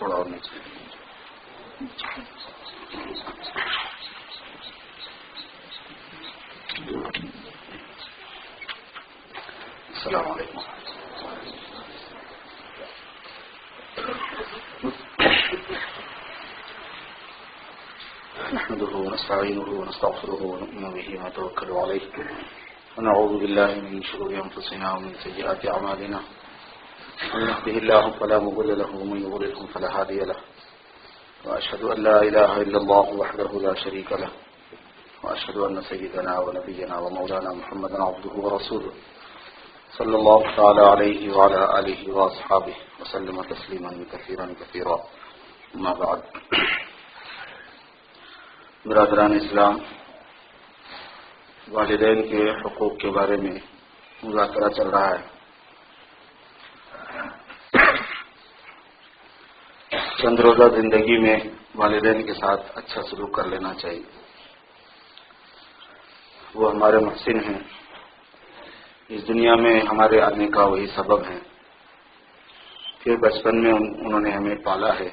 تھوڑا اور نیچے. السلام علیکم. نحمده ونستعينه ونستغفره ونؤمن به ونتوكل عليه ونعوذ بالله من شرور أنفسنا ومن سيئات أعمالنا من يهده الله فلا مضل له ومن يضلل فلا هادي له وأشهد أن لا إله إلا الله وحده لا شريك له وأشهد أن سيدنا ونبينا ومولانا محمدا عبده ورسوله صلى الله تعالى عليه وعلى آله وأصحابه وسلم تسليما كثيرا كثيرا. أما بعد. برادران اسلام، والدین کے حقوق کے بارے میں مذاکرہ چل رہا ہے. چند روزہ زندگی میں والدین کے ساتھ اچھا سلوک کر لینا چاہیے. وہ ہمارے محسن ہیں. اس دنیا میں ہمارے آنے کا وہی سبب ہے. پھر بچپن میں انہوں نے ہمیں پالا ہے،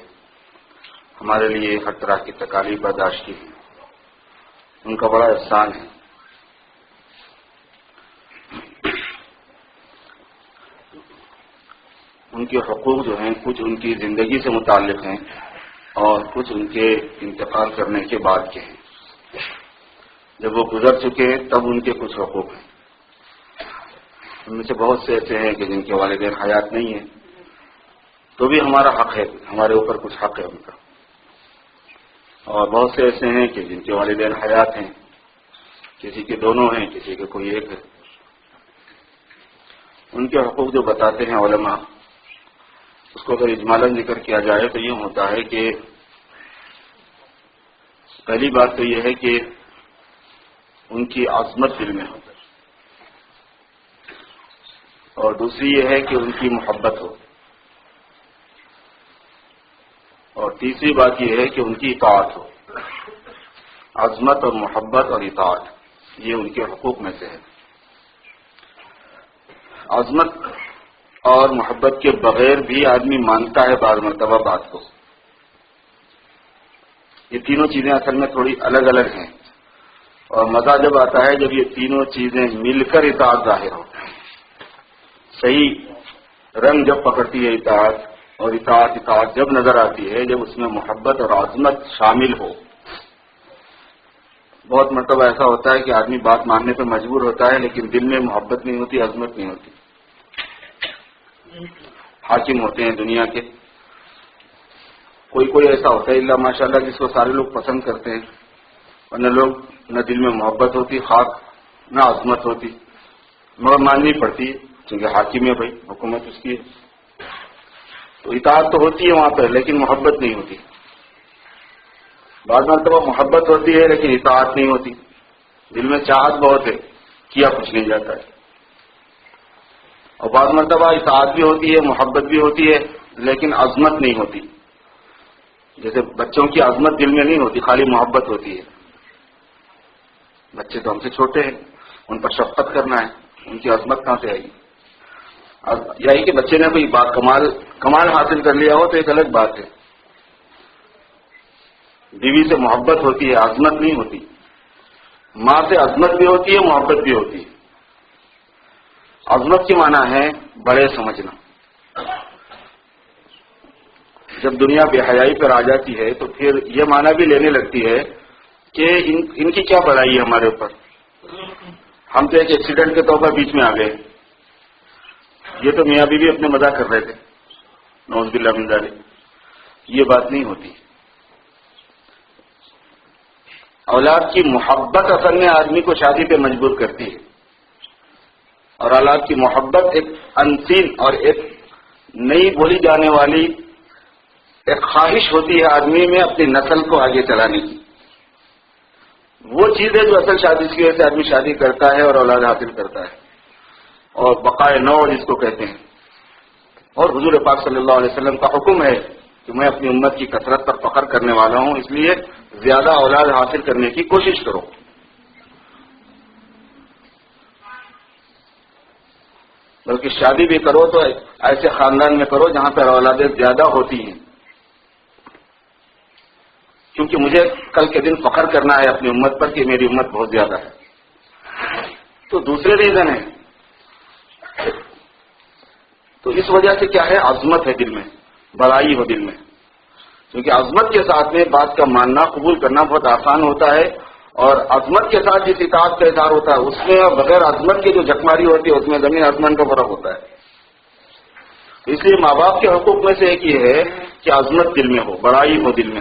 ہمارے لیے ہر طرح کی تکالیف برداشت کی ہے. ان کا بڑا احسان ہے. ان کے حقوق جو ہیں کچھ ان کی زندگی سے متعلق ہیں اور کچھ ان کے انتقال کرنے کے بعد کے ہیں. جب وہ گزر چکے تب ان کے کچھ حقوق ہیں. ان میں سے بہت سے ایسے ہیں کہ جن کے والدین حیات نہیں ہیں تو بھی ہمارا حق ہے، ہمارے اوپر کچھ حق ہے ان کا. اور بہت سے ایسے ہیں کہ جن کے والدین حیات ہیں، کسی کے دونوں ہیں، کسی کے کوئی ایک ہے. ان کے حقوق جو بتاتے ہیں علماء، اس کو اگر اجمالاً ذکر کیا جائے تو یہ ہوتا ہے کہ پہلی بات تو یہ ہے کہ ان کی عظمت دل میں ہو، اور دوسری یہ ہے کہ ان کی محبت ہو، اور تیسری بات یہ ہے کہ ان کی اطاعت ہو. عظمت اور محبت اور اطاعت یہ ان کے حقوق میں سے ہے. عظمت اور محبت کے بغیر بھی آدمی مانتا ہے بعض مرتبہ بات کو. یہ تینوں چیزیں اصل میں تھوڑی الگ الگ ہیں، اور مزہ جب آتا ہے جب یہ تینوں چیزیں مل کر اطاعت ظاہر ہو. صحیح رنگ جب پکڑتی ہے اطاعت، اور اطاعت جب نظر آتی ہے جب اس میں محبت اور عظمت شامل ہو. بہت مرتبہ ایسا ہوتا ہے کہ آدمی بات ماننے پہ مجبور ہوتا ہے لیکن دل میں محبت نہیں ہوتی، عظمت نہیں ہوتی. حاکم ہوتے ہیں دنیا کے، کوئی ایسا ہوتا ہے اللہ ماشاءاللہ جس کو سارے لوگ پسند کرتے ہیں، اور نہ لوگ نہ دل میں محبت ہوتی خاک نہ عظمت ہوتی، مگر ماننی پڑتی ہے کیونکہ حاکم ہے بھائی، حکومت اس کی ہے. تو اطاعت تو ہوتی ہے وہاں پہ لیکن محبت نہیں ہوتی. بعض مرتبہ محبت ہوتی ہے لیکن اطاعت نہیں ہوتی. دل میں چاہت بہت ہے، کیا کچھ نہیں جاتا ہے. اور بعض مرتبہ اطاعت بھی ہوتی ہے، محبت بھی ہوتی ہے لیکن عظمت نہیں ہوتی. جیسے بچوں کی عظمت دل میں نہیں ہوتی، خالی محبت ہوتی ہے. بچے تو ہم سے چھوٹے ہیں، ان پر شفقت کرنا ہے، ان کی عظمت کہاں سے آئے گی؟ یہی کہ بچے نے کوئی بات کمال حاصل کر لیا ہو تو ایک الگ بات ہے. بیوی سے محبت ہوتی ہے، عظمت نہیں ہوتی. ماں سے عظمت بھی ہوتی ہے، محبت بھی ہوتی ہے. عظمت کی معنی ہے بڑے سمجھنا. جب دنیا بے حیائی پر آ جاتی ہے تو پھر یہ معنی بھی لینے لگتی ہے کہ ان کی کیا بڑائی ہے ہمارے اوپر. ہم تو ایک ایکسیڈنٹ کے طور پر بیچ میں آ گئے، یہ تو میاں بیوی اپنے مزاح کر رہے تھے، نعوذ باللہ من ذالک. یہ بات نہیں ہوتی. اولاد کی محبت اصل میں آدمی کو شادی پہ مجبور کرتی ہے، اور اولاد کی محبت ایک انسین اور ایک نئی بولی جانے والی ایک خواہش ہوتی ہے آدمی میں اپنی نسل کو آگے چلانے کی. وہ چیز ہے جو اصل شادی کی وجہ سے آدمی شادی کرتا ہے اور اولاد حاصل کرتا ہے، اور بقائے نو جس کو کہتے ہیں. اور حضور پاک صلی اللہ علیہ وسلم کا حکم ہے کہ میں اپنی امت کی کثرت پر فخر کرنے والا ہوں، اس لیے زیادہ اولاد حاصل کرنے کی کوشش کرو. بلکہ شادی بھی کرو تو ایسے خاندان میں کرو جہاں پر اولادیں زیادہ ہوتی ہیں. کیونکہ مجھے کل کے دن فخر کرنا ہے اپنی امت پر کہ میری امت بہت زیادہ ہے. تو دوسرے ریزن ہے. تو اس وجہ سے کیا ہے، عظمت ہے دل میں، بڑائی ہو دل میں. کیونکہ عظمت کے ساتھ میں بات کا ماننا قبول کرنا بہت آسان ہوتا ہے، اور عظمت کے ساتھ جس اطاعت کا اظہار ہوتا ہے اس میں بغیر عظمت کے جو جھکماری ہوتی ہے اس میں زمین آسمان کا فرق ہوتا ہے. اس لیے ماں باپ کے حقوق میں سے ایک یہ ہے کہ عظمت دل میں ہو، بڑائی ہو دل میں.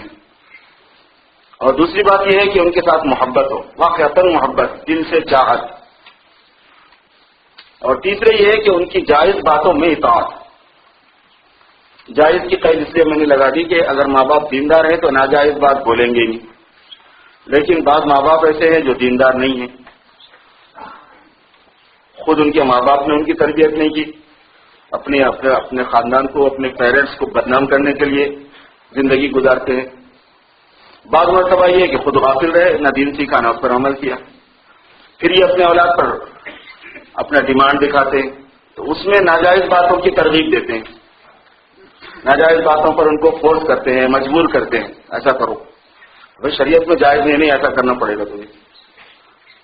اور دوسری بات یہ ہے کہ ان کے ساتھ محبت ہو، واقعتاً محبت، دل سے چاہت. اور تیسرے یہ ہے کہ ان کی جائز باتوں میں اطاعت. جائز کی قید اس لیے میں نے لگا دی کہ اگر ماں باپ دیندار ہیں تو ناجائز بات بولیں گے نہیں، لیکن بعض ماں باپ ایسے ہیں جو دیندار نہیں ہیں، خود ان کے ماں باپ نے ان کی تربیت نہیں کی، اپنے خاندان کو، اپنے پیرنٹس کو بدنام کرنے کے لیے زندگی گزارتے ہیں. بعض مرتبہ یہ ہے کہ خود غافل رہے، نہ دین سیکھا نہ اس پر عمل کیا، پھر یہ اپنے اولاد پر اپنا ڈیمانڈ دکھاتے ہیں، تو اس میں ناجائز باتوں کی ترغیب دیتے ہیں، ناجائز باتوں پر ان کو فورس کرتے ہیں، مجبور کرتے ہیں ایسا کرو. بھائی شریعت میں جائز نہیں ایسا کرنا پڑے گا تمہیں.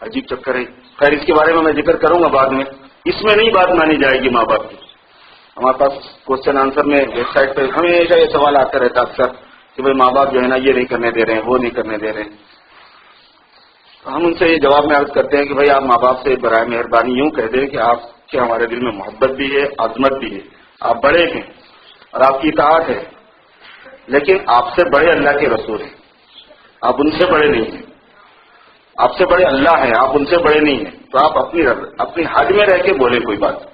عجیب چکر ہے. خیر اس کے بارے میں ذکر کروں گا بعد میں. اس میں نہیں بات مانی جائے گی ماں باپ کی. ہمارے پاس کوشچن آنسر میں ویب سائٹ پہ ہمیشہ یہ سوال آتا رہتا اکثر کہ بھائی ماں باپ جو ہے نا یہ نہیں کرنے دے رہے ہیں، وہ نہیں کرنے دے رہے ہیں. تو ہم ان سے یہ جواب میں عرض کرتے ہیں کہ بھائی آپ ماں باپ سے برائے مہربانی یوں کہہ دیں کہ آپ کے ہمارے دل میں محبت بھی ہے، عظمت بھی ہے، آپ بڑے ہیں اور آپ کی اطاعت ہے، لیکن آپ سے بڑے اللہ کے رسول ہیں، آپ ان سے بڑے نہیں ہیں. آپ سے بڑے اللہ ہیں، آپ ان سے بڑے نہیں ہیں. تو آپ اپنی حد میں رہ کے بولیں کوئی بات.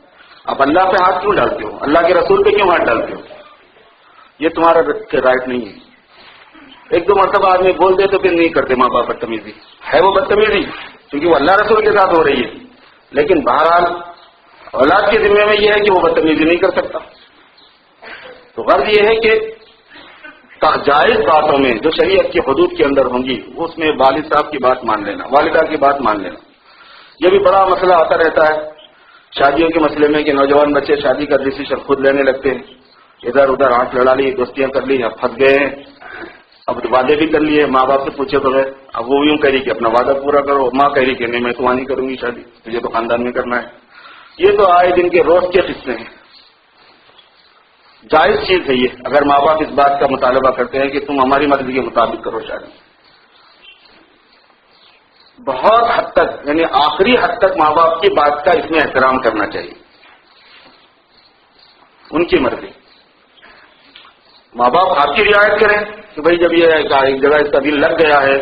آپ اللہ پہ ہاتھ کیوں ڈالتے ہو، اللہ کے رسول پہ کیوں ہاتھ ڈالتے ہو؟ یہ تمہارا رائٹ نہیں ہے. ایک دو مرتبہ آدمی بول دے تو پھر نہیں کرتے ماں باپ بدتمیزی. ہے وہ بدتمیزی کیونکہ وہ اللہ رسول کے ساتھ ہو رہی ہے، لیکن بہرحال اولاد کے ذمے میں یہ ہے کہ وہ بدتمیزی نہیں کر سکتا. تو غرض یہ ہے کہ جائز باتوں میں جو شریعت کی حدود کے اندر ہوں گی اس میں والد صاحب کی بات مان لینا، والدہ کی بات مان لینا. یہ بھی بڑا مسئلہ آتا رہتا ہے شادیوں کے مسئلے میں کہ نوجوان بچے شادی کا ڈیسیشن خود لینے لگتے ہیں. ادھر ادھر آنکھ لڑا لی، دوستیاں کر لی، اب پھنس گئے ہیں. اب وعدے بھی کر لیے ماں باپ سے پوچھے بغیر. اب وہ یوں کہہ رہی کہ اپنا وعدہ پورا کرو، ماں کہہ رہی کہ نہیں میں تو وہاں نہیں کروں گی شادی، تجھے تو خاندان میں کرنا ہے. یہ تو آئے دن کے روز کے قصے ہیں. جائز چیز ہے یہ اگر ماں باپ اس بات کا مطالبہ کرتے ہیں کہ تم ہماری مرضی کے مطابق کرو شادی. بہت حد تک یعنی آخری حد تک ماں باپ کی بات کا اس میں احترام کرنا چاہیے، ان کی مرضی. ماں باپ آپ کی رعایت کریں کہ بھائی جب یہ ایک جگہ اس کا دل لگ گیا ہے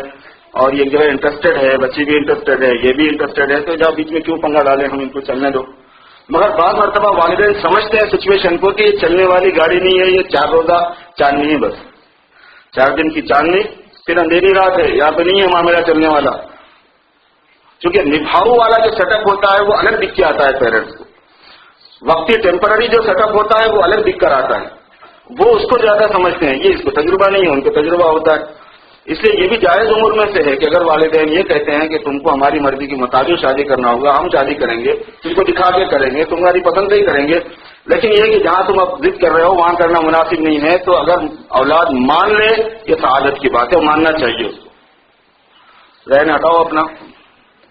اور یہ جگہ انٹرسٹڈ ہے، بچی بھی انٹرسٹڈ ہے، یہ بھی انٹرسٹڈ ہے، تو جب بیچ میں کیوں پنگا ڈالیں، ہم ان کو چلنے دو. مگر بعض مرتبہ والدین سمجھتے ہیں سچویشن کو کہ یہ چلنے والی گاڑی نہیں ہے، یہ 4 روزہ چاندنی ہے، بس 4 دن کی چاندنی، پھر اندھیری رات ہے، یہاں پہ نہیں ہے معاملہ چلنے والا. کیونکہ نبھاؤ والا جو سیٹ اپ ہوتا ہے وہ الگ دکھ کے آتا ہے پیرنٹس کو، وقتی ٹیمپرری جو سیٹ اپ ہوتا ہے وہ الگ دکھ کر آتا ہے. وہ اس کو زیادہ سمجھتے ہیں، یہ اس کو تجربہ نہیں ہے، ان کو تجربہ ہوتا ہے. اس لیے یہ بھی جائز امور میں سے ہے کہ اگر والدین یہ کہتے ہیں کہ تم کو ہماری مرضی کے مطابق شادی کرنا ہوگا، ہم شادی کریں گے، تم کو دکھا کے کریں گے، تمہاری پسند سے ہی کریں گے، لیکن یہ کہ جہاں تم اب ضد کر رہے ہو وہاں کرنا مناسب نہیں ہے، تو اگر اولاد مان لے یہ سعادت کی بات ہے، ماننا چاہیے اس کو. رہنے ہٹاؤ اپنا.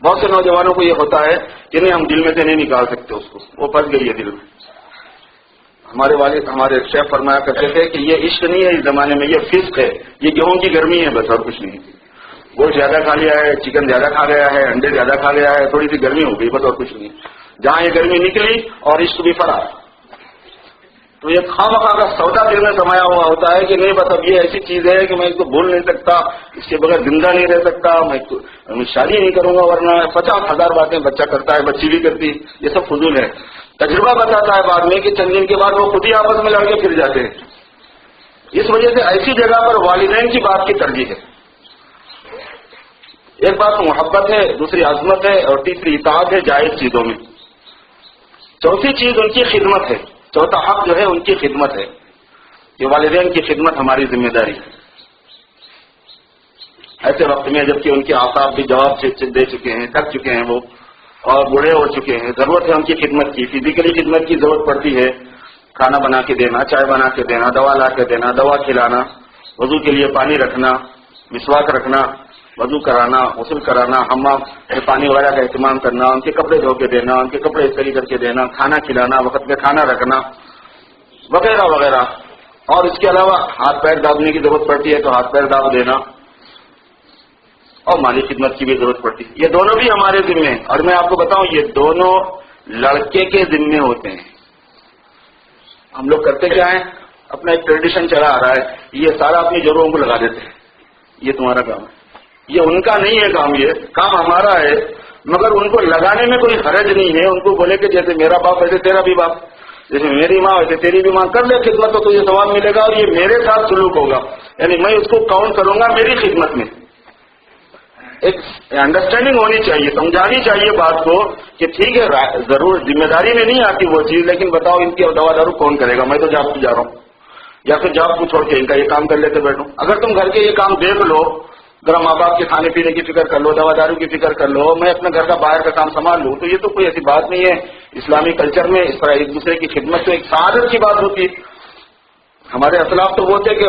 بہت سے نوجوانوں کو یہ ہوتا ہے کہ نہیں ہم دل میں سے نہیں نکال سکتے اس کو، وہ پھنس گئی ہے دل میں. ہمارے والد ہمارے شیخ فرمایا کرتے تھے کہ یہ عشق نہیں ہے اس زمانے میں، یہ فسق ہے، یہ گیہوں کی گرمی ہے بس، اور کچھ نہیں. گوشت زیادہ کھا لیا ہے، چکن زیادہ کھا گیا ہے، انڈے زیادہ کھا گیا ہے، تھوڑی سی گرمی ہو گئی بس، اور کچھ نہیں. جہاں یہ گرمی نکلی اور عشق بھی فرار. تو یہ خواہ کا سودا دل میں سمایا ہوا ہوتا ہے کہ نہیں بس اب یہ ایسی چیز ہے کہ میں اس کو بھول نہیں سکتا، اس کے بغیر زندہ نہیں رہ سکتا، میں شادی نہیں کروں گا، ورنہ 50,000 باتیں بچہ کرتا ہے، بچی بھی کرتی. یہ سب فضول ہے. تجربہ بتاتا ہے بعد میں کہ چند دن کے بعد وہ خود ہی آپس میں لڑ کے پھر جاتے ہیں. اس وجہ سے ایسی جگہ پر والدین کی بات کی ترجیح ہے. ایک بات محبت ہے، دوسری عظمت ہے، اور تیسری اطاعت ہے جائز چیزوں میں. چوتھی چیز ان کی خدمت ہے. چوتھا حق جو ہے ان کی خدمت ہے کہ والدین کی خدمت ہماری ذمہ داری ہے. ایسے وقت میں جبکہ ان کے آفات بھی جواب دے چکے ہیں، تھک چکے ہیں وہ اور بوڑھے ہو چکے ہیں، ضرورت ہے ان کی خدمت کی. فزیکلی خدمت کی ضرورت پڑتی ہے، کھانا بنا کے دینا، چائے بنا کے دینا، دوا لا کے دینا، دوا کھلانا، وضو کے لیے پانی رکھنا، مسواک رکھنا، وضو کرانا، غسل کرانا، حمام میں پانی وغیرہ کا اہتمام کرنا، ان کے کپڑے دھو کے دینا، ان کے کپڑے استری کر کے دینا، کھانا کھلانا، وقت میں کھانا رکھنا وغیرہ وغیرہ. اور اس کے علاوہ ہاتھ پیر دابنے کی ضرورت پڑتی ہے تو ہاتھ پیر داب دینا، اور مالی خدمت کی بھی ضرورت پڑتی ہے. یہ دونوں بھی ہمارے ذمے ہیں. اور میں آپ کو بتاؤں یہ دونوں لڑکے کے ذمے ہوتے ہیں. ہم لوگ کرتے کیا ہیں، اپنا ایک ٹریڈیشن چلا آ رہا ہے، یہ سارا اپنی جوڑوں کو لگا دیتے ہیں، یہ تمہارا کام ہے. یہ ان کا نہیں ہے کام، یہ کام ہمارا ہے. مگر ان کو لگانے میں کوئی حرج نہیں ہے. ان کو بولے کہ جیسے میرا باپ ویسے تیرا بھی باپ، جیسے میری ماں ویسے تیری بھی ماں، کر لے خدمت تو تجھے ثواب ملے گا اور یہ میرے ساتھ سلوک ہوگا، یعنی میں اس کو کاؤنٹ کروں گا میری خدمت میں. ایک انڈرسٹینڈنگ ہونی چاہیے، سمجھانی چاہیے بات کو کہ ٹھیک ہے ضرور ذمہ داری میں نہیں آتی وہ چیز، لیکن بتاؤ ان کی دوا دارو کون کرے گا؟ میں تو جاب کو جا رہا ہوں، یا پھر جاب کو چھوڑ کے ان کا یہ کام کر لیتے بیٹھوں. اگر تم گھر کے یہ کام دیکھ لو، ذرا ماں باپ کے کھانے پینے کی فکر کر لو، دوا دارو کی فکر کر لو، میں اپنے گھر کا باہر کا کام سنبھال لوں، تو یہ تو کوئی ایسی بات نہیں ہے. اسلامی کلچر میں اس طرح ایک دوسرے کی خدمت تو ایک سعادت کی بات ہوتی ہے. ہمارے اسلاف تو وہ تھے کہ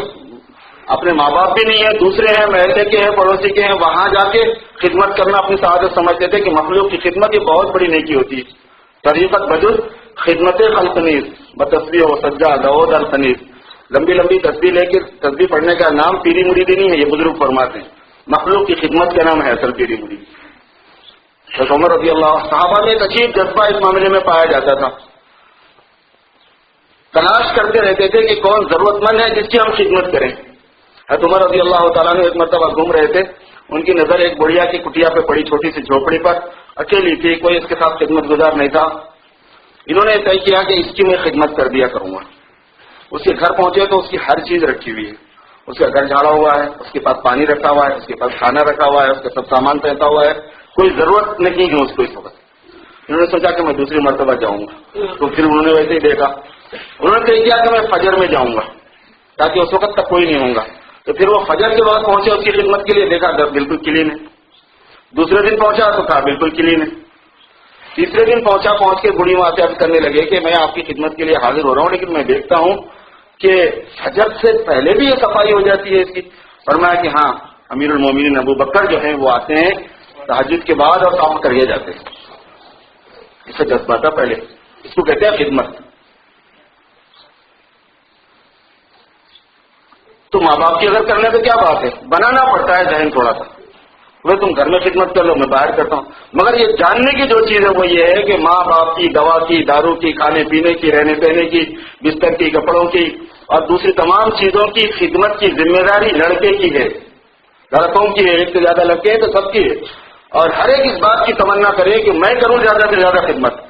اپنے ماں باپ بھی نہیں ہے، دوسرے ہیں، محلے کے ہیں، پڑوسی کے ہیں، وہاں جا کے خدمت کرنا اپنی سعادت سمجھتے تھے کہ مخلوق کی خدمت یہ بہت بڑی نیکی ہوتی ہے. طریقت بجز خدمت خلق نیز بتسبیح و سجا دعود الخنیز. لمبی لمبی تسبیح لے کے تسبیح پڑھنے کا نام پیری مریدی نہیں ہے، یہ بزرگ فرماتے ہیں. مخلوق کی خدمت کا نام ہے اصل پیری مریدی. حضرت عمر رضی اللہ صحابہ میں ایک عجیب جذبہ اس معاملے میں پایا جاتا تھا. تلاش کرتے رہتے تھے کہ کون ضرورت مند ہے جس کی ہم خدمت کریں. حضرت عمر رضی اللہ تعالیٰ نے ایک مرتبہ گھوم رہے تھے، ان کی نظر ایک بڑھیا کی کٹیا پہ پڑی، چھوٹی سی جھوپڑی پر، اکیلی تھی، کوئی اس کے ساتھ خدمت گزار نہیں تھا. انہوں نے طے کیا کہ اس کی میں خدمت کر دیا کروں گا. اس کے گھر پہنچے تو اس کی ہر چیز رکھی ہوئی ہے، اس کا گھر جھاڑا ہوا ہے، اس کے پاس پانی رکھا ہوا ہے، اس کے پاس کھانا رکھا ہوا ہے، اس کا سب سامان پہنتا ہوا ہے، کوئی ضرورت نہیں ہے اس کو اس وقت. انہوں نے سوچا کہ میں دوسری مرتبہ جاؤں گا، تو پھر انہوں نے ویسے ہی دیکھا. انہوں نے طے کیا کہ میں فجر میں جاؤں گا تاکہ اس وقت تک کوئی نہیں ہوں گا. تو پھر وہ فجر کے وقت پہنچے اس کی خدمت کے لیے، دیکھا گھر بالکل کلین ہے. دوسرے دن پہنچا تو کہا بالکل کلین ہے. تیسرے دن پہنچ کے بڑھی وہاں سے عرض کرنے لگے کہ میں آپ کی خدمت کے لیے حاضر ہو رہا ہوں، لیکن میں دیکھتا ہوں کہ فجر سے پہلے بھی یہ صفائی ہو جاتی ہے اس کی. فرمایا کہ ہاں امیر المومنین ابو بکر جو ہیں وہ آتے ہیں تہجد کے بعد اور کام کر کے جاتے ہیں. اس سے جذبہ تھا پہلے، اس کو کہتے ہیں خدمت. تو ماں باپ کی اگر کرنے تو کیا بات ہے، بنانا پڑتا ہے ذہن تھوڑا سا. وہ تم گھر میں خدمت کر لو، میں باہر کرتا ہوں. مگر یہ جاننے کی جو چیز ہے وہ یہ ہے کہ ماں باپ کی، دوا کی، دارو کی، کھانے پینے کی، رہنے سہنے کی، بستر کی، کپڑوں کی اور دوسری تمام چیزوں کی خدمت کی ذمہ داری لڑکے کی ہے، لڑکوں کی ہے. ایک سے زیادہ لڑکے ہیں تو سب کی ہے. اور ہر ایک اس بات کی تمنا کرے کہ میں کروں زیادہ سے زیادہ خدمت.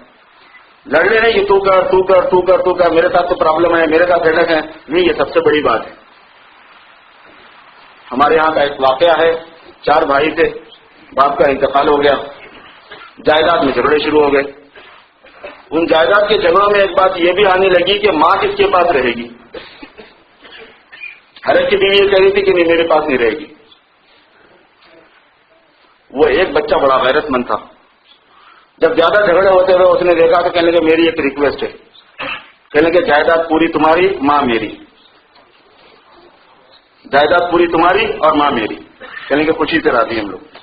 لڑنے نہیں کہ تو کر تو کر تو کر تو کر، میرے ساتھ تو پرابلم ہے، میرے ساتھ ہیڈک ہے، نہیں، یہ سب سے بڑی بات ہے. ہمارے یہاں کا ایک واقعہ ہے، 4 بھائی تھے، باپ کا انتقال ہو گیا، جائیداد میں جھگڑے شروع ہو گئے. ان جائیداد کے جھگڑوں میں ایک بات یہ بھی آنے لگی کہ ماں کس کے پاس رہے گی. ہر ایک کی بیوی یہ کہہ رہی تھی کہ نہیں میرے پاس نہیں رہے گی. وہ ایک بچہ بڑا غیرت مند تھا، جب زیادہ جھگڑے ہوتے ہوئے اس نے دیکھا تو کہنے لگے میری ایک ریکویسٹ ہے، کہنے لگے جائیداد پوری تمہاری، ماں میری. جائیداد پوری تمہاری اور ماں میری. کہنے کے خوشی سے راضی ہم لوگ.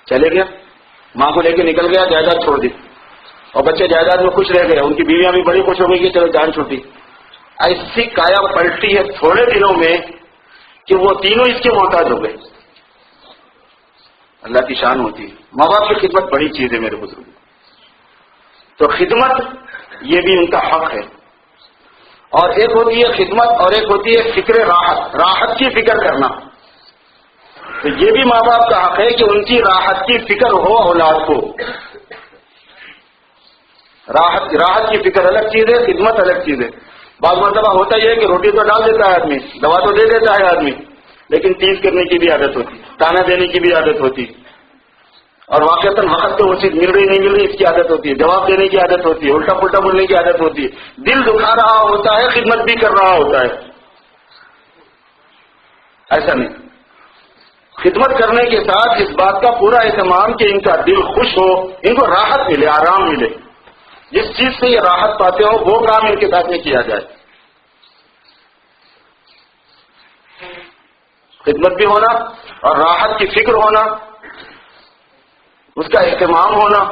چلے گیا، ماں کو لے کے نکل گیا، جائیداد چھوڑ دی اور بچے جائیداد میں خوش رہ گئے. ان کی بیویاں بھی بڑی خوش ہو گئی کہ چلو جان چھوٹی. ایسی کایا پلٹی ہے تھوڑے دنوں میں کہ وہ تینوں اس کے محتاج ہو گئے. اللہ کی شان ہوتی ہے. ماں باپ کی خدمت بڑی چیز ہے میرے بزرگ. تو خدمت یہ بھی ان کا حق ہے. اور ایک ہوتی ہے خدمت اور ایک ہوتی ہے فکر راحت، راحت کی فکر کرنا. تو یہ بھی ماں باپ کا حق ہے کہ ان کی راحت کی فکر ہو اولاد کو. راحت کی فکر الگ چیز ہے، خدمت الگ چیز ہے. بعض مرتبہ ہوتا یہ ہے کہ روٹی تو ڈال دیتا ہے آدمی، دوا تو دے دیتا ہے آدمی، لیکن تیز کرنے کی بھی عادت ہوتی، تانا دینے کی بھی عادت ہوتی، اور واقعتاً وقت پہ وہ چیز مل رہی نہیں مل رہی اس کی عادت ہوتی ہے، جواب دینے کی عادت ہوتی ہے، الٹا پلٹا بولنے کی عادت ہوتی ہے. دل دکھا رہا ہوتا ہے، خدمت بھی کر رہا ہوتا ہے. ایسا نہیں. خدمت کرنے کے ساتھ اس بات کا پورا اہتمام کہ ان کا دل خوش ہو، ان کو راحت ملے، آرام ملے. جس چیز سے یہ راحت پاتے ہو وہ کام ان کے ساتھ میں کیا جائے. خدمت بھی ہونا اور راحت کی فکر ہونا، اس کا اہتمام ہونا،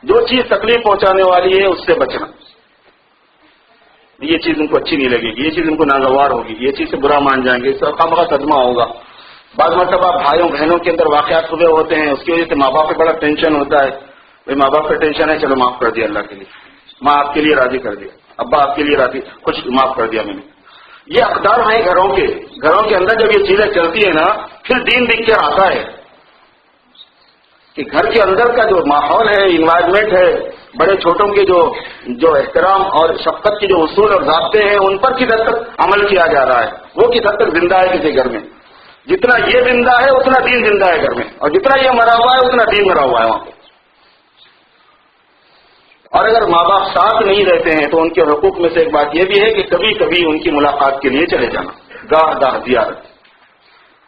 جو چیز تکلیف پہنچانے والی ہے اس سے بچنا. یہ چیز ان کو اچھی نہیں لگے گی، یہ چیز ان کو ناگوار ہوگی، یہ چیز سے برا مان جائیں گے، اس کا خامخواہ صدمہ ہوگا. بعض مرتبہ بھائیوں بہنوں کے اندر واقعات ہوئے ہوتے ہیں، اس کی وجہ سے ماں باپ پہ بڑا ٹینشن ہوتا ہے. بھائی ماں باپ کا ٹینشن ہے، چلو معاف کر دیا اللہ کے لیے، ماں آپ کے لیے راضی کر دیا، ابا آپ کے لیے راضی، کچھ معاف کر دیا میں نے. یہ اقدار ہیں گھروں کے اندر جب یہ چیزیں چلتی ہیں نا، پھر دین دکھ کر آتا ہے کہ گھر کے اندر کا جو ماحول ہے، انوائرمنٹ ہے، بڑے چھوٹوں کے جو احترام اور شفقت کے جو اصول اور ضابطے ہیں ان پر کس حد تک عمل کیا جا رہا ہے، وہ کس حد تک زندہ ہے کسی گھر میں. جتنا یہ زندہ ہے اتنا دین زندہ ہے گھر میں، اور جتنا یہ مرا ہوا ہے اتنا دین مرا ہوا ہے وہاں پہ. اور اگر ماں باپ ساتھ نہیں رہتے ہیں تو ان کے حقوق میں سے ایک بات یہ بھی ہے کہ کبھی کبھی ان کی ملاقات کے لیے چلے جانا، گاہ گاہ زیارت،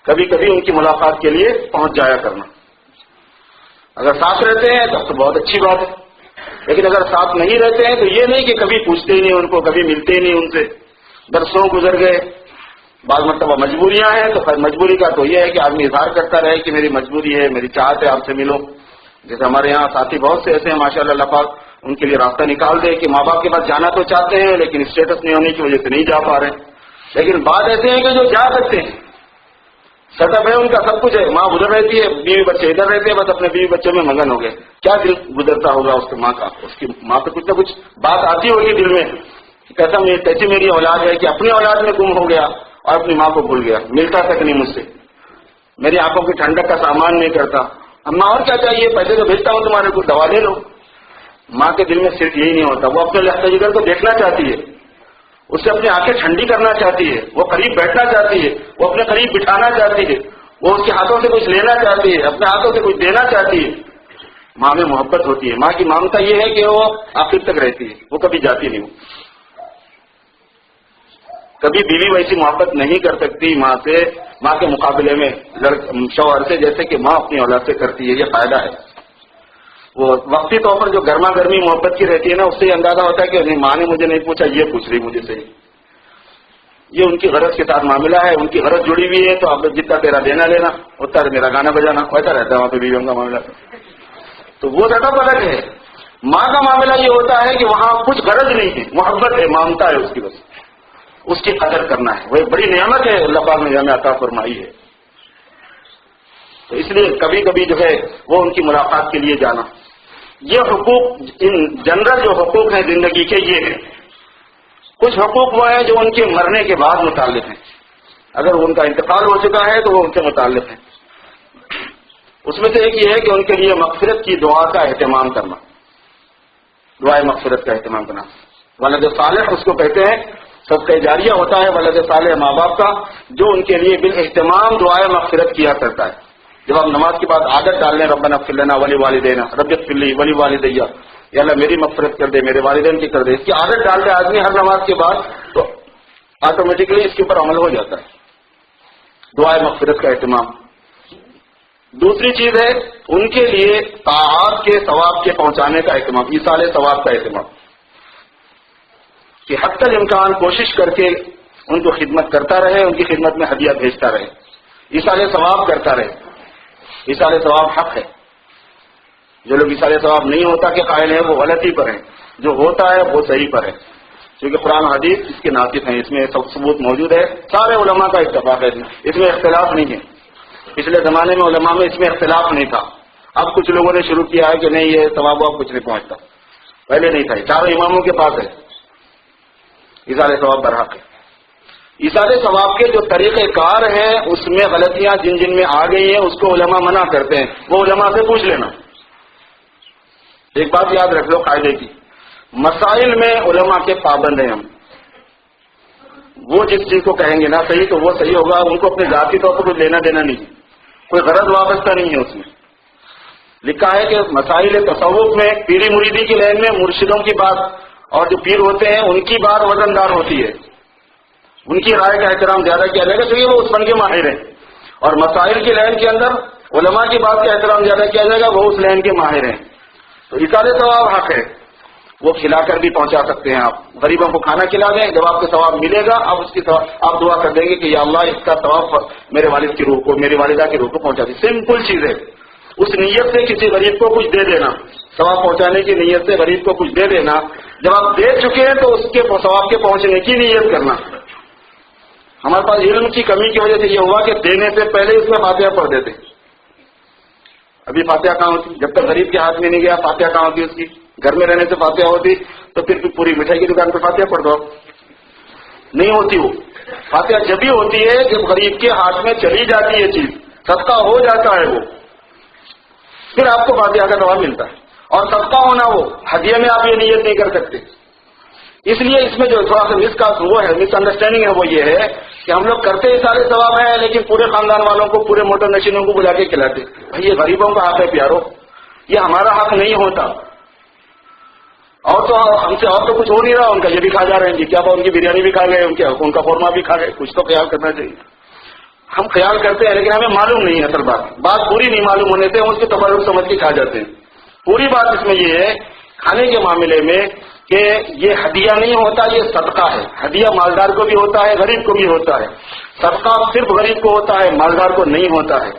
کبھی کبھی ان کی ملاقات کے لیے پہنچ جایا کرنا. اگر ساتھ رہتے ہیں تب تو بہت اچھی بات ہے، لیکن اگر ساتھ نہیں رہتے ہیں تو یہ نہیں کہ کبھی پوچھتے ہی نہیں ان کو، کبھی ملتے ہی نہیں ان سے، برسوں گزر گئے. بعض مرتبہ مجبوریاں ہیں تو مجبوری کا تو یہ ہے کہ آدمی اظہار کرتا رہے کہ میری مجبوری ہے، میری چاہت ہے آپ سے ملو. جیسے ہمارے یہاں ساتھی بہت سے ایسے ہیں ماشاء اللہ پاک، ان کے لیے راستہ نکال دے کہ ماں باپ کے پاس جانا تو چاہتے ہیں لیکن اسٹیٹس نہیں ہونے کی وجہ سے نہیں جا پا رہے ہیں. لیکن بعض ایسے ہیں کہ جو جا سکتے ہیں، سیٹ اپ ہے ان کا، سب کچھ ہے، ماں ادھر رہتی ہے، بیوی بچے ادھر رہتے ہیں، بس اپنے بیوی بچوں میں مگن ہو گئے. کیا دل گزرتا ہوگا اس کی ماں کا، اس کی ماں پہ کچھ نہ کچھ بات آتی ہوگی دل میں، کیسے میری اولاد ہے کہ اپنی اولاد میں گم ہو گیا اور اپنی ماں کو بھول گیا، ملتا تک نہیں مجھ سے، میری آنکھوں کی ٹھنڈک کا سامان نہیں کرتا. اماں اور کیا چاہیے، پیسے تو بھیجتا ہوں تمہارے کو، دوا لے لو. ماں کے دل میں صرف یہی نہیں ہوتا، وہ اپنے لہجہ جگر کو دیکھنا چاہتی ہے، اس سے اپنی آنکھیں ٹھنڈی کرنا چاہتی ہے، وہ قریب بیٹھنا چاہتی ہے، وہ اپنے قریب بٹھانا چاہتی ہے، وہ اس کے ہاتھوں سے کچھ لینا چاہتی ہے، اپنے ہاتھوں سے کچھ دینا چاہتی ہے. ماں میں محبت ہوتی ہے. ماں کی مامتا یہ ہے کہ وہ آخر تک رہتی ہے، وہ کبھی جاتی نہیں. کبھی بیوی ویسی محبت نہیں کر سکتی ماں سے، ماں کے مقابلے میں شوہر سے، جیسے کہ ماں اپنی اولاد سے کرتی ہے. یہ فائدہ ہے. وہ وقتی طور پر جو گرما گرمی محبت کی رہتی ہے نا، اس سے یہ اندازہ ہوتا ہے کہ نہیں، ماں نے مجھے نہیں پوچھا، یہ پوچھ رہی مجھے سے. یہ ان کی غرض کے ساتھ معاملہ ہے، ان کی غرض جڑی ہوئی ہے، تو اب جتنا تیرا دینا لینا اتنا میرا گانا بجانا ویسا رہتا ہے وہاں پہ بیویوں کا معاملہ. تو وہ زیادہ الگ ہے. ماں کا معاملہ یہ ہوتا ہے کہ وہاں کچھ غرض نہیں ہے، محبت ہے، مامتا ہے، اس کی بس اس کی قدر کرنا ہے. وہ ایک بڑی نعمت ہے اللہ پاک نے ہمیں عطا فرمائی ہے. تو اس لیے کبھی کبھی جو ہے وہ ان کی ملاقات کے لیے جانا. یہ حقوق، ان جنرل جو حقوق ہیں زندگی کے، یہ ہیں. کچھ حقوق وہ ہیں جو ان کے مرنے کے بعد متعلق ہیں. اگر ان کا انتقال ہو چکا ہے تو وہ ان سے متعلق ہیں. اس میں سے ایک یہ ہے کہ ان کے لیے مغفرت کی دعا کا اہتمام کرنا، دعائے مغفرت کا اہتمام کرنا. ولد صالح اس کو کہتے ہیں، صدقہ جاریہ ہوتا ہے ولد صالح ماں باپ کا، جو ان کے لیے بالاہتمام دعائے مغفرت کیا کرتا ہے. جب آپ نماز کے بعد عادت ڈال لیں ربنا اغفر لنا ولی والدینا، رب اغفر لی ولی والدیا، یا اللہ میری مغفرت کر دے، میرے والدین کی کر دے، اس کی عادت ڈال دے آدمی ہر نماز کے بعد، تو آٹومیٹکلی اس کے اوپر عمل ہو جاتا ہے. دعائے مغفرت کا اہتمام. دوسری چیز ہے ان کے لیے طاعات کے ثواب کے پہنچانے کا اہتمام، ایصال ثواب کا اہتمام، کہ حتی الامکان کوشش کر کے ان کو خدمت کرتا رہے، ان کی خدمت میں ہدیہ بھیجتا رہے، ایصال ثواب کرتا رہے. ایصال ثواب حق ہے. جو لوگ ایصال ثواب نہیں ہوتا کہ قائل ہیں وہ غلطی پر ہیں، جو ہوتا ہے وہ صحیح پر ہے، کیونکہ قرآن حدیث اس کے ناطق ہیں، اس میں سب ثبوت موجود ہے. سارے علماء کا اتفاق ہے، اس میں اختلاف نہیں ہے. پچھلے زمانے میں علماء میں اس میں اختلاف نہیں تھا. اب کچھ لوگوں نے شروع کیا ہے کہ نہیں یہ ثواب واب کچھ نہیں پہنچتا. پہلے نہیں تھا، چاروں اماموں کے پاس ہے ایصال ثواب برحق ہے. ایصال ثواب کے جو طریقہ کار ہیں اس میں غلطیاں جن جن میں آ گئی ہیں اس کو علماء منع کرتے ہیں، وہ علماء سے پوچھ لینا. ایک بات یاد رکھ لو قاعدے کی، مسائل میں علماء کے پابند ہیں ہم. وہ جس چیز کو کہیں گے نا صحیح تو وہ صحیح ہوگا، ان کو اپنے ذاتی طور پر کچھ لینا دینا نہیں ہے، کوئی غرض وابستہ نہیں ہے. اس میں لکھا ہے کہ مسائل تصوف میں پیری مریدی کی لائن میں مرشدوں کی بات اور جو پیر ہوتے ہیں ان کی بات وزندار ہوتی ہے، ان کی رائے کا احترام زیادہ کیا جائے گا کیونکہ وہ اس فن کے ماہر ہیں. اور مسائل کی لائن کے اندر علماء کی بات کا احترام زیادہ کیا جائے گا، وہ اس لائن کے ماہر ہیں. تو ایصال ثواب حق ہے. وہ کھلا کر بھی پہنچا سکتے ہیں. آپ غریبوں کو کھانا کھلا دیں, جب آپ کو ثواب ملے گا اب اس کی آپ دعا کر دیں گے کہ یا اللہ اس کا ثواب میرے والد کی روح کو, میری والدہ کی روح کو پہنچا دیں. سمپل چیز ہے. اس نیت سے کسی غریب کو کچھ دے دینا, ثواب پہنچانے کی نیت سے غریب کو کچھ دے دینا. جب آپ دے چکے ہیں تو اس کے ثواب کے پہنچنے کی نیت کرنا. ہمارے پاس علم کی کمی کی وجہ سے یہ ہوا کہ دینے سے پہلے اس میں فاتحہ پڑھ دیتے. ابھی فاتحہ کہاں ہوتی؟ جب تک غریب کے ہاتھ میں نہیں گیا فاتحہ کہاں ہوتی اس کی؟ گھر میں رہنے سے فاتحہ ہوتی تو پھر پوری مٹھائی کی دکان پہ فاتحہ پڑھ دو. نہیں ہوتی. وہ فاتحہ جب بھی ہوتی ہے جب غریب کے ہاتھ میں چلی جاتی ہے چیز, صدقہ ہو جاتا ہے وہ, پھر آپ کو فاتحہ کا ثواب ملتا ہے. اور صدقہ ہونا وہ ہدیہ میں آپ یہ نیت نہیں کر سکتے. اس لیے اس میں جو تھوڑا سا مس انڈرسٹینڈنگ ہے وہ یہ ہے کہ ہم لوگ کرتے ہی سارے ثواب ہیں لیکن پورے خاندان والوں کو, پورے موٹر نشینوں کو بلا کے کھلاتے. بھائی یہ غریبوں کا حق ہے پیارو, یہ ہمارا حق نہیں ہوتا. اور تو ہم سے اور تو کچھ ہو نہیں رہا, ان کا یہ بھی کھا جا رہے ہیں جی, کیا ان کی بریانی بھی کھا گئے, ان کا قورمہ بھی کھا گئے. کچھ تو خیال کرنا چاہیے. ہم خیال کرتے ہیں لیکن ہمیں معلوم نہیں ہے. اصل بات پوری نہیں معلوم ہونے سے ہم اس کے تبرک سمجھ کے کھا جاتے ہیں. پوری بات اس میں یہ ہے کھانے کے معاملے میں کہ یہ ہدیہ نہیں ہوتا, یہ صدقہ ہے. ہدیہ مالدار کو بھی ہوتا ہے, غریب کو بھی ہوتا ہے. صدقہ صرف غریب کو ہوتا ہے, مالدار کو نہیں ہوتا ہے.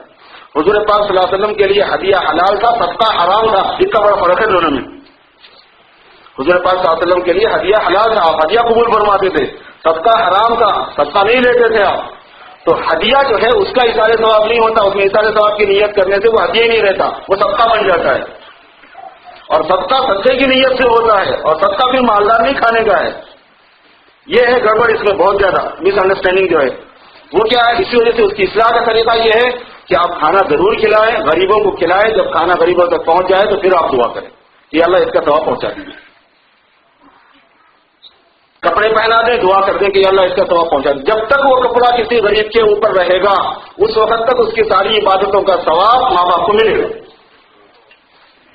حضور پاک صلی اللہ علیہ وسلم کے لیے ہدیہ حلال تھا, صدقہ حرام تھا. اس کا بڑا فرق ہے دونوں میں. حضور پاک صلی اللہ علیہ وسلم کے لیے ہدیہ حلال تھا, آپ ہدیہ قبول فرماتے تھے. صدقہ حرام تھا, صدقہ نہیں لیتے تھے آپ. تو ہدیہ جو ہے اس کا اثار ثواب نہیں ہوتا, اس میں اثار ثواب کی نیت کرنے سے وہ ہدیہ ہی نہیں رہتا, وہ صدقہ بن جاتا ہے. اور صدقہ سچے کی نیت سے ہوتا ہے, اور صدقہ پھر مالدار نہیں کھانے کا ہے. یہ ہے گڑبڑ اس میں بہت زیادہ مس انڈرسٹینڈنگ جو ہے وہ کیا ہے. اسی وجہ سے اس کی اصلاح کا طریقہ یہ ہے کہ آپ کھانا ضرور کھلائیں, غریبوں کو کھلائیں. جب کھانا غریبوں تک پہنچ جائے تو پھر آپ دعا کریں کہ اللہ اس کا ثواب پہنچا دیجیے. کپڑے پہنا دیں, دعا کر دیں کہ اللہ اس کا ثواب پہنچا دیں. جب تک وہ کپڑا کسی غریب کے اوپر رہے گا اس وقت تک اس کی ساری عبادتوں کا ثواب ماں باپ کو ملے گا.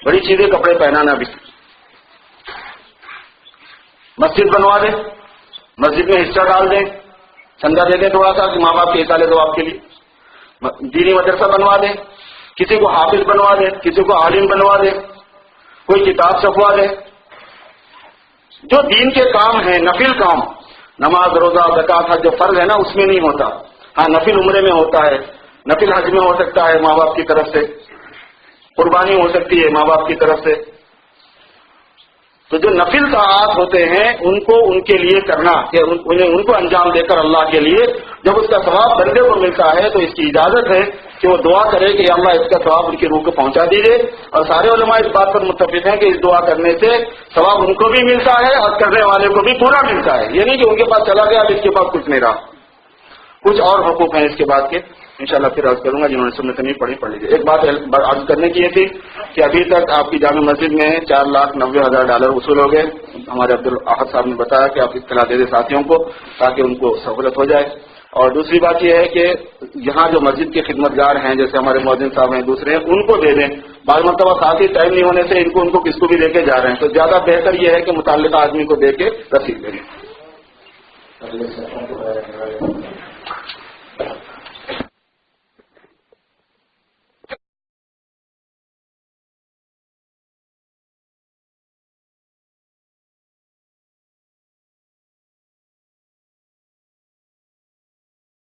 بڑی چیزیں کپڑے پہنانا بھی. مسجد بنوا دیں, مسجد میں حصہ ڈال دیں, چندہ دے دیں تھوڑا سا کہ ماں باپ کے حصہ لے دو آپ کے لیے. دینی مدرسہ بنوا دیں, کسی کو حافظ بنوا دیں, کسی کو عالم بنوا دیں, کوئی کتاب چھپوا دیں. جو دین کے کام ہیں, نفل کام, نماز روزہ زکوٰۃ حج جو فرض ہے نا اس میں نہیں ہوتا. ہاں نفل عمرے میں ہوتا ہے, نفل حج میں ہو سکتا ہے ماں باپ کی طرف سے, قربانی ہو سکتی ہے ماں باپ کی طرف سے. تو جو نفل طاعات ہوتے ہیں ان کو ان کے لیے کرنا کہ ان کو انجام دے کر اللہ کے لیے جب اس کا ثواب بندے کو ملتا ہے تو اس کی اجازت ہے کہ وہ دعا کرے کہ اللہ اس کا ثواب ان کی روح کو پہنچا دیجیے. اور سارے علماء اس بات پر متفق ہیں کہ اس دعا کرنے سے ثواب ان کو بھی ملتا ہے اور کرنے والے کو بھی پورا ملتا ہے. یہ نہیں کہ ان کے پاس چلا گیا اب اس کے پاس کچھ نہیں رہا. کچھ اور حقوق ہیں اس کے بعد کے, انشاءاللہ پھر عرض کروں گا. جنہوں نے سنت نہیں پڑھی پڑھ لیجیے. ایک بات عرض کرنے کی یہ تھی کہ ابھی تک آپ کی جامع مسجد میں $4,90,000 وصول ہو گئے. ہمارے عبدالاحد صاحب نے بتایا کہ آپ اطلاع دے دیں ساتھیوں کو تاکہ ان کو سہولت ہو جائے. اور دوسری بات یہ ہے کہ یہاں جو مسجد کے خدمت گار ہیں جیسے ہمارے مؤذن صاحب ہیں, دوسرے ہیں, ان کو دے دیں. بعض مرتبہ ساتھ ہی ٹائم نہیں ہونے سے ان کو کس کو بھی دے کے جا رہے ہیں. تو زیادہ بہتر یہ ہے کہ متعلقہ آدمی کو دے کے رسید دیں.